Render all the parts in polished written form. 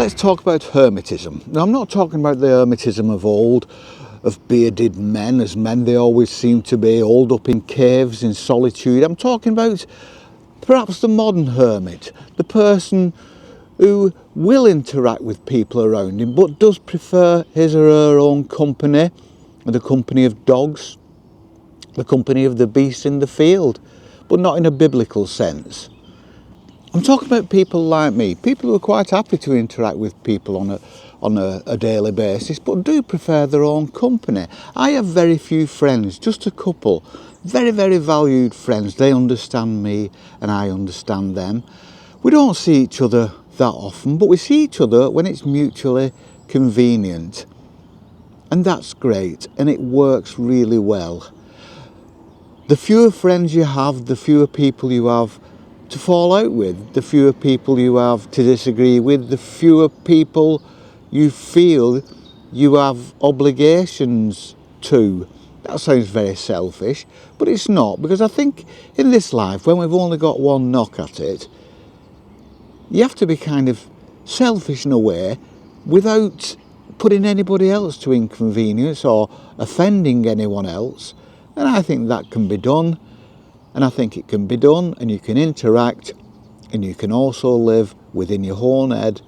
Let's talk about Hermetism. Now, I'm not talking about the Hermetism of old, of bearded men, as men they always seem to be, holed up in caves in solitude. I'm talking about perhaps the modern hermit, the person who will interact with people around him, but does prefer his or her own company, the company of dogs, the company of the beasts in the field, but not in a biblical sense. I'm talking about people like me, people who are quite happy to interact with people on a daily basis, but do prefer their own company. I have very few friends, just a couple, very, very valued friends. They understand me and I understand them. We don't see each other that often, but we see each other when it's mutually convenient. And that's great, and it works really well. The fewer friends you have, the fewer people you have to fall out with, the fewer people you have to disagree with, the fewer people you feel you have obligations to. That sounds very selfish, but it's not, because I think in this life, when we've only got one knock at it, you have to be kind of selfish in a way without putting anybody else to inconvenience or offending anyone else. And I think that can be done, and I think it can be done, and you can interact, and you can also live within your own head,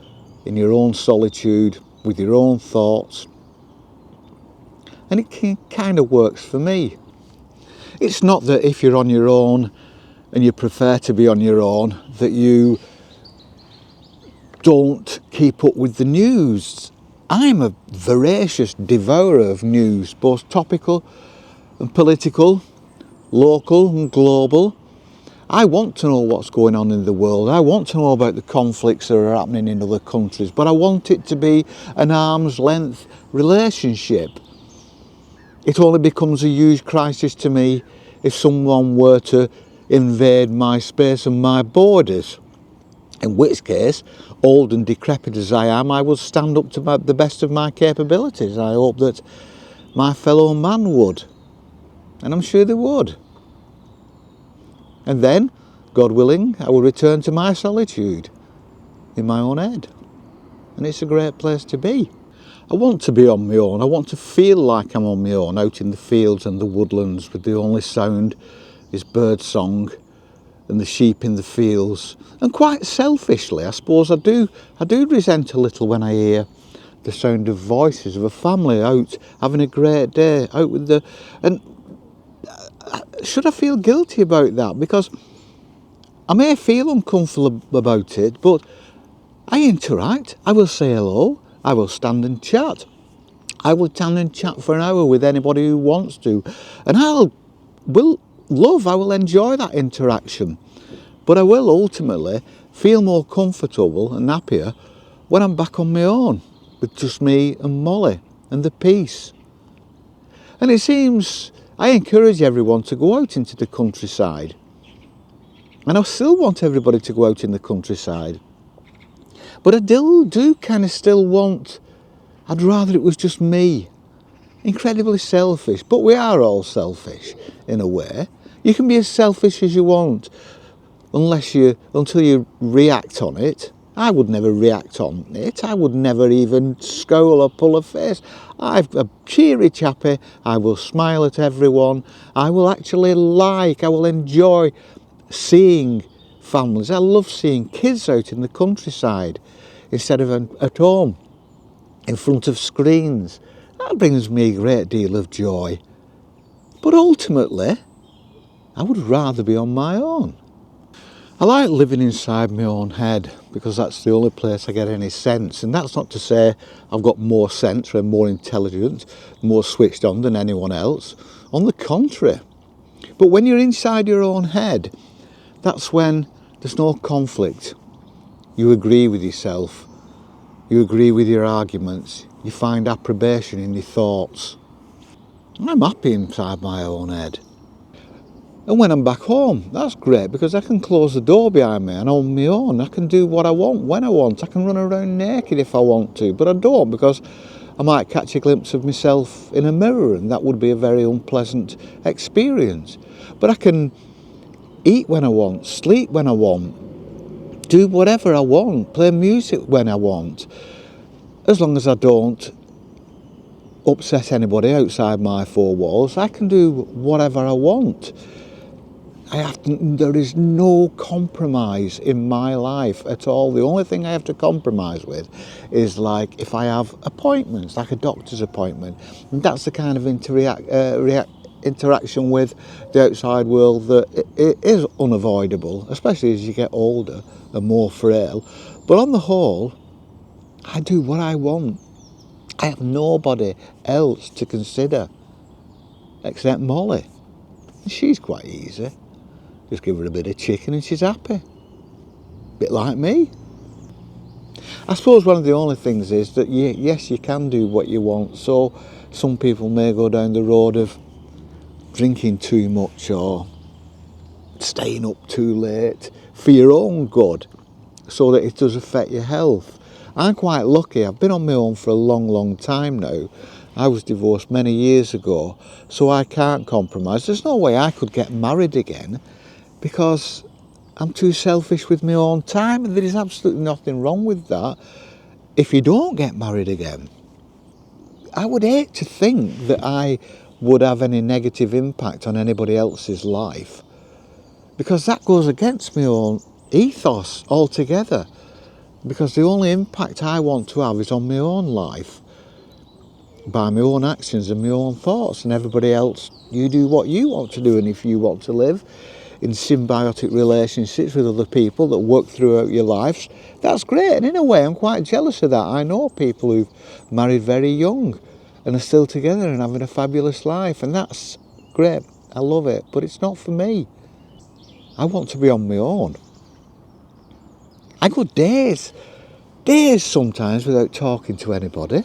in your own solitude, with your own thoughts. And it kind of works for me. It's not that if you're on your own and you prefer to be on your own, that you don't keep up with the news. I'm a voracious devourer of news, both topical and political, local and global. I want to know what's going on in the world. I want to know about the conflicts that are happening in other countries, but I want it to be an arm's length relationship. It only becomes a huge crisis to me if someone were to invade my space and my borders. In which case, old and decrepit as I am, I will stand up to the best of my capabilities. I hope that my fellow man would. And I'm sure they would. And then, God willing, I will return to my solitude in my own head. And it's a great place to be. I want to be on my own. I want to feel like I'm on my own, out in the fields and the woodlands, with the only sound is bird song and the sheep in the fields. And quite selfishly, I suppose I do resent a little when I hear the sound of voices of a family out having a great day, out with the... And should I feel guilty about that? Because I may feel uncomfortable about it, but I interact. I will say hello. I will stand and chat. I will stand and chat for an hour with anybody who wants to. And I will enjoy that interaction. But I will ultimately feel more comfortable and happier when I'm back on my own, with just me and Molly and the peace. And it seems I encourage everyone to go out into the countryside. And I still want everybody to go out in the countryside. But I do kind of still want, I'd rather it was just me. Incredibly selfish, but we are all selfish in a way. You can be as selfish as you want until you react on it. I would never react on it. I would never even scowl or pull a face. I'm a cheery chappy. I will smile at everyone. I will enjoy seeing families. I love seeing kids out in the countryside instead of at home in front of screens. That brings me a great deal of joy. But ultimately, I would rather be on my own. I like living inside my own head because that's the only place I get any sense. And that's not to say I've got more sense or I'm more intelligent, more switched on than anyone else. On the contrary. But when you're inside your own head, that's when there's no conflict. You agree with yourself. You agree with your arguments. You find approbation in your thoughts. I'm happy inside my own head. And when I'm back home, that's great because I can close the door behind me and on my own. I can do what I want when I want. I can run around naked if I want to, but I don't because I might catch a glimpse of myself in a mirror and that would be a very unpleasant experience. But I can eat when I want, sleep when I want, do whatever I want, play music when I want, as long as I don't upset anybody outside my four walls. I can do whatever I want. There is no compromise in my life at all. The only thing I have to compromise with is like if I have appointments, like a doctor's appointment, and that's the kind of interaction with the outside world that it is unavoidable, especially as you get older and more frail. But on the whole, I do what I want. I have nobody else to consider except Molly. She's quite easy. Just give her a bit of chicken and she's happy. Bit like me. I suppose one of the only things is that yes, you can do what you want. So some people may go down the road of drinking too much or staying up too late for your own good, so that it does affect your health. I'm quite lucky. I've been on my own for a long time now. I was divorced many years ago, so I can't compromise. There's no way I could get married again because I'm too selfish with my own time, and there is absolutely nothing wrong with that. If you don't get married again, I would hate to think that I would have any negative impact on anybody else's life, because that goes against my own ethos altogether, because the only impact I want to have is on my own life, by my own actions and my own thoughts, and everybody else, you do what you want to do. And if you want to live in symbiotic relationships with other people that work throughout your lives, that's great. And in a way, I'm quite jealous of that. I know people who've married very young and are still together and having a fabulous life, and that's great. I love it, but it's not for me. I want to be on my own. I go days sometimes without talking to anybody.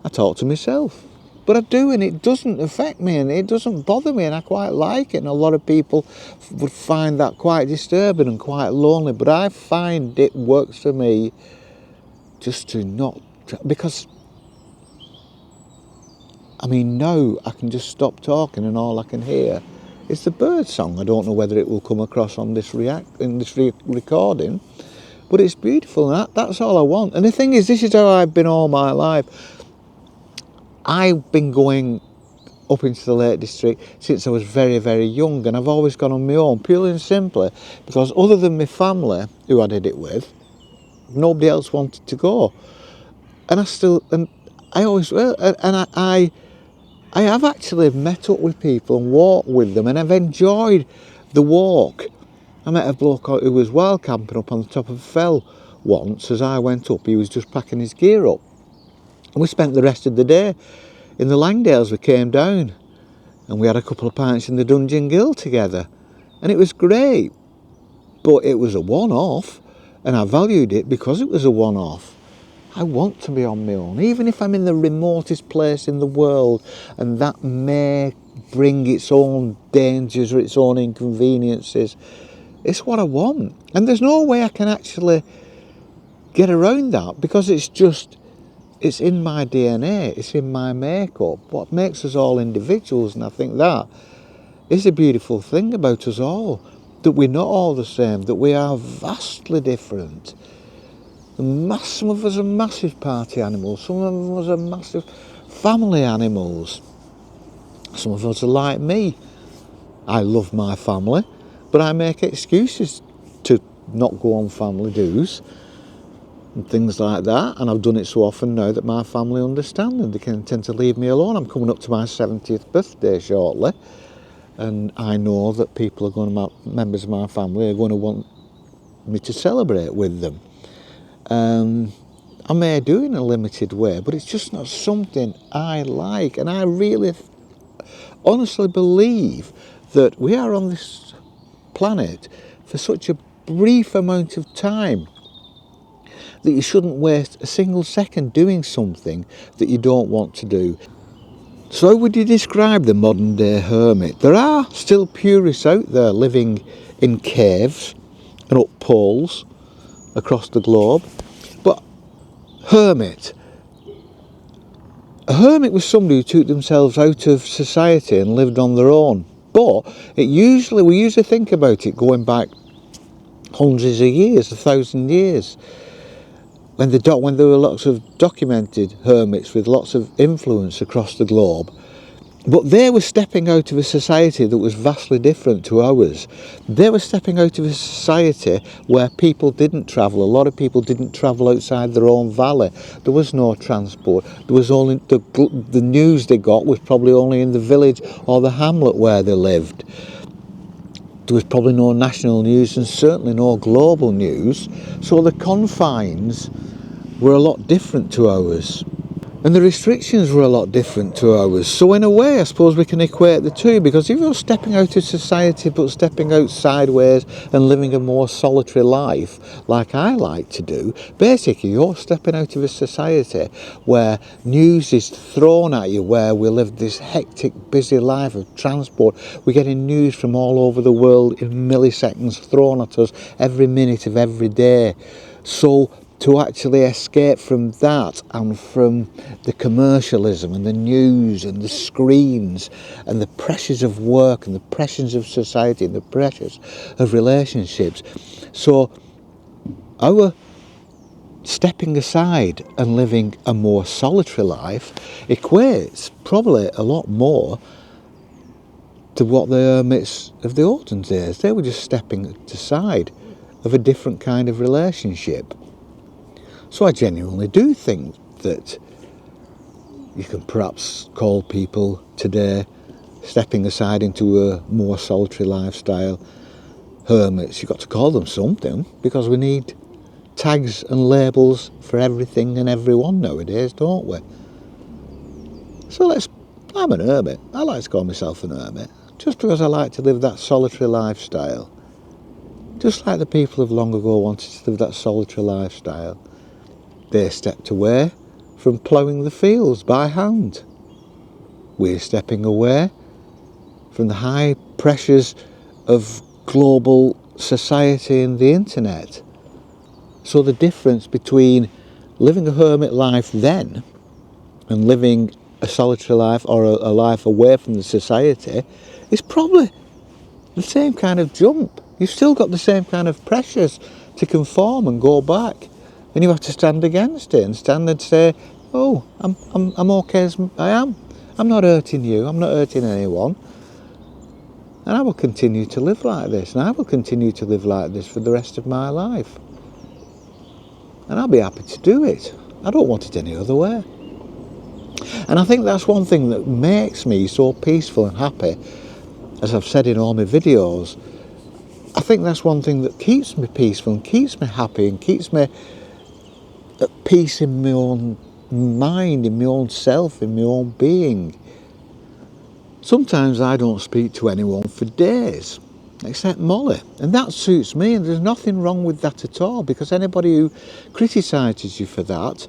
I talk to myself, but I do, and it doesn't affect me and it doesn't bother me, and I quite like it. And a lot of people would find that quite disturbing and quite lonely, but I find it works for me just to not, because I mean, now I can just stop talking and all I can hear is the bird song. I don't know whether it will come across on this recording, but it's beautiful, and that's all I want. And the thing is, this is how I've been all my life. I've been going up into the Lake District since I was very young, and I've always gone on my own, purely and simply because other than my family, who I did it with, nobody else wanted to go. And I have actually met up with people and walked with them, and I've enjoyed the walk. I met a bloke who was wild camping up on the top of a fell once. As I went up, he was just packing his gear up. And we spent the rest of the day in the Langdales. We came down and we had a couple of pints in the Dungeon Gill together. And it was great, but it was a one-off, and I valued it because it was a one-off. I want to be on my own, even if I'm in the remotest place in the world, and that may bring its own dangers or its own inconveniences. It's what I want, and there's no way I can actually get around that, because it's in my DNA, it's in my makeup, what makes us all individuals. And I think that is a beautiful thing about us all, that we're not all the same, that we are vastly different. Some of us are massive party animals, some of us are massive family animals, some of us are like me. I love my family, but I make excuses to not go on family dues and things like that, and I've done it so often now that my family understand, and they can tend to leave me alone. I'm coming up to my 70th birthday shortly, and I know that members of my family are going to want me to celebrate with them. I may do in a limited way, but it's just not something I like, and I really honestly believe that we are on this planet for such a brief amount of time that you shouldn't waste a single second doing something that you don't want to do. So how would you describe the modern day hermit? There are still purists out there living in caves and up poles across the globe, but a hermit was somebody who took themselves out of society and lived on their own. But we usually think about it going back hundreds of years, 1,000 years. When there were lots of documented hermits with lots of influence across the globe, but they were stepping out of a society that was vastly different to ours. They were stepping out of a society where people didn't travel. A lot of people didn't travel outside their own valley. There was no transport. There was only the news they got was probably only in the village or the hamlet where they lived. There was probably no national news and certainly no global news. So the confines were a lot different to ours. And the restrictions were a lot different to ours. So in a way, I suppose we can equate the two, because if you're stepping out of society but stepping out sideways and living a more solitary life, like I like to do, basically you're stepping out of a society where news is thrown at you, where we live this hectic, busy life of transport. We're getting news from all over the world in milliseconds thrown at us every minute of every day. So to actually escape from that and from the commercialism and the news and the screens and the pressures of work and the pressures of society and the pressures of relationships. So our stepping aside and living a more solitary life equates probably a lot more to what the hermits of the olden days. They were just stepping aside of a different kind of relationship. So I genuinely do think that you can perhaps call people today stepping aside into a more solitary lifestyle hermits. You've got to call them something, because we need tags and labels for everything and everyone nowadays, don't we? So I'm an hermit. I like to call myself an hermit, just because I like to live that solitary lifestyle. Just like the people of long ago wanted to live that solitary lifestyle. They stepped away from ploughing the fields by hand. We're stepping away from the high pressures of global society and the internet. So the difference between living a hermit life then and living a solitary life or a life away from the society is probably the same kind of jump. You've still got the same kind of pressures to conform and go back. And you have to stand against it and stand and say, oh, I'm okay as I am. I'm not hurting you, I'm not hurting anyone. And I will continue to live like this, and I will continue to live like this for the rest of my life. And I'll be happy to do it. I don't want it any other way. And I think that's one thing that makes me so peaceful and happy, as I've said in all my videos. I think that's one thing that keeps me peaceful and keeps me happy and keeps me at peace in my own mind, in my own self, in my own being. Sometimes I don't speak to anyone for days, except Molly, and that suits me, and there's nothing wrong with that at all, because anybody who criticises you for that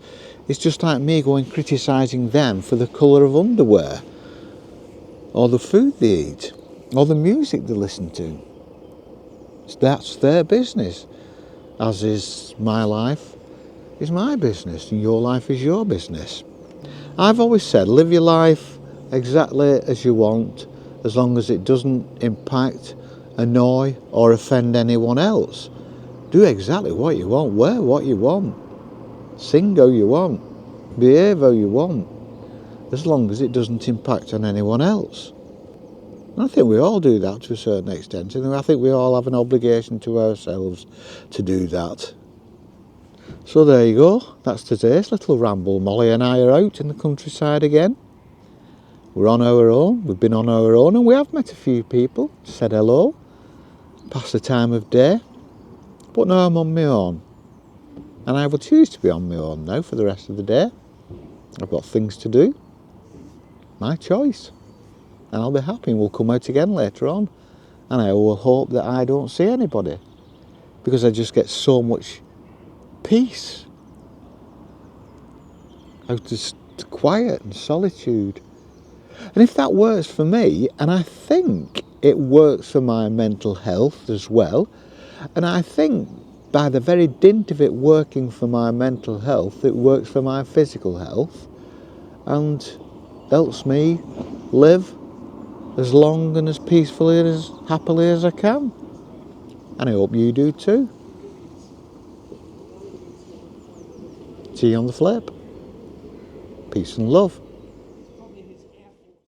is just like me going criticising them for the colour of underwear, or the food they eat, or the music they listen to. That's their business, as is my life is my business, and your life is your business. I've always said, live your life exactly as you want, as long as it doesn't impact, annoy or offend anyone else. Do exactly what you want, wear what you want, sing how you want, behave how you want, as long as it doesn't impact on anyone else. And I think we all do that to a certain extent, and I think we all have an obligation to ourselves to do that. So there you go, that's today's little ramble. Molly and I are out in the countryside again. We're on our own, we've been on our own, and we have met a few people, said hello, past the time of day. But now I'm on my own, and I will choose to be on my own now for the rest of the day. I've got things to do, my choice, and I'll be happy, and we'll come out again later on. And I will hope that I don't see anybody, because I just get so much peace out of quiet and solitude. And if that works for me, and I think it works for my mental health as well, and I think by the very dint of it working for my mental health, it works for my physical health and helps me live as long and as peacefully and as happily as I can. And I hope you do too. See you on the flip. Peace and love.